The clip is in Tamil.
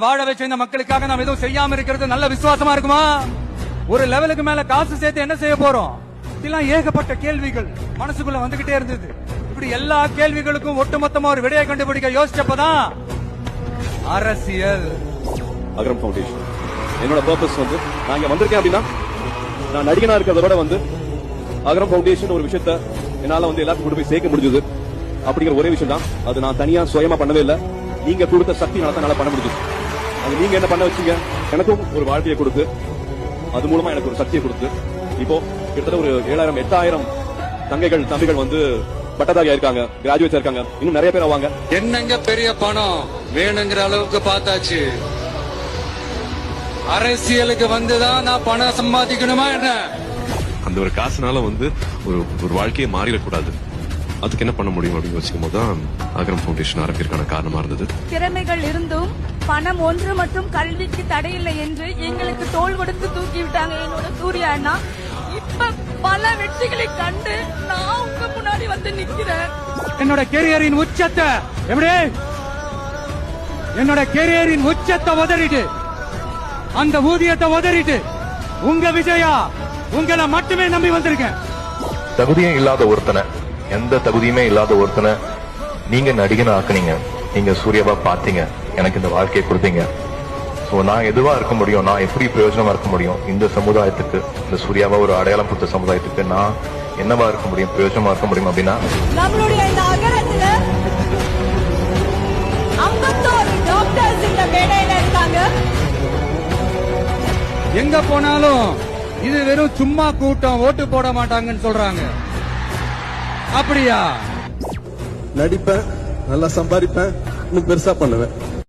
வாழ வச்ச இந்த மக்களுக்காக நாம் எதுவும் செய்யாம இருக்கிறது நல்ல விசுவாசமா இருக்குமா? ஒரு லெவலுக்கு மேல காசு சேர்த்து என்ன செய்ய போறோம்? இதெல்லாம் ஏகப்பட்ட கேள்விகள் மனசுக்குள்ள வந்துகிட்டே இருந்தது. இப்படி எல்லா கேள்விகளுக்கும் ஒட்டுமொத்தமா ஒரு விடையை கண்டுபிடிக்க யோசிச்சப்பதான் அரசியல். அகரம் ஃபவுண்டேஷன் என்னோட பர்பஸ் வந்து நான் இங்க வந்திருக்கேன் அப்படின்னா நான் நடிகனா இருக்கிறத விட வந்து அகரம் ஃபவுண்டேஷன் ஒரு விஷயத்த என்னால வந்து எல்லாருக்கும் கொண்டு போய் சேர்க்க முடிஞ்சது அப்படிங்கிற ஒரே விஷயம் தான். அது நான் தனியா சுயமா பண்ணவே இல்லை, நீங்க கொடுத்த சக்தினால தான் என்னால பண்ண முடிஞ்சது. அது நீங்க என்ன பண்ண வச்சீங்க, எனக்கும் ஒரு வாழ்க்கையை கொடுத்து அது மூலமா எனக்கு ஒரு சக்தியை கொடுத்து இப்போ கிட்டத்தட்ட ஒரு 7000 8000 தங்கைகள் தம்பிகள் வந்து பட்டதாரியா இருக்காங்க, கிராஜுவேட்ஸ் இருக்காங்க, இன்னும் நிறைய பேர் ஆவாங்க. என்னங்க பெரிய பணம் வேணுங்கிற அளவுக்கு பார்த்தாச்சு. அரசியலுக்கு வந்துதான் நான் பணம் சம்பாதிக்கணுமா என்ன? அந்த ஒரு காசுனால வந்து ஒரு வாழ்க்கையை மாறிடக்கூடாது. அதுக்கு என்ன பண்ண முடியும் அப்படின்னு யோசிக்கும் போதுதான் அகரம் ஃபவுண்டேஷன் ஆரம்பிக்கிறதுக்கான காரணமா இருந்தது. திறமைகள் இருந்தும் பணம் ஒன்று மற்றும் கல்விக்கு தடையில்லை என்று எங்களுக்கு தோள் கொடுத்து தூக்கி விட்டாங்க என்னோட சூர்யா அண்ணா. இப்ப பல வெற்றிகளை கண்டு நான் உங்க முன்னாடி வந்து நிக்கிறேன். என்னோட கெரியரின் உச்சத்தை எப்படி என்னோட கெரியரின் உச்சத்தை உதறிட்டு அந்த ஊதியத்தை உதறிட்டு உங்க விஜயா உங்களை மட்டுமே நம்பி வந்திருக்கேன். தகுதியே இல்லாத ஒருத்தனை, எந்த தகுதியுமே இல்லாத ஒருத்தனை நீங்க நடிகனை ஆக்குனீங்க, நீங்க சூர்யாவா பாத்தீங்க, எனக்கு இந்த வாழ்க்கையை கொடுத்தீங்க. சோ நான் எதுவா இருக்க முடியும், நான் எப்படி பிரயோஜனமா இருக்க முடியும் இந்த சமுதாயத்துக்கு, இந்த சூர்யாவா ஒரு அடையாளம் கொடுத்த சமுதாயத்துக்கு நான் என்னவா இருக்க முடியும், பிரயோஜனமா இருக்க முடியும் அப்படின்னா நம்மளுடைய இந்த அகரத்துல 51 டாக்டர்ஸ் இந்த மேடையில இருக்காங்க. எங்க போனாலும் இது வெறும் சும்மா கூட்டம், ஓட்டு போட மாட்டாங்கன்னு சொல்றாங்க. அப்படியா? நடிப்பேன், நல்லா சம்பாதிப்பேன், இன்னும் பெருசா பண்ணுவேன்.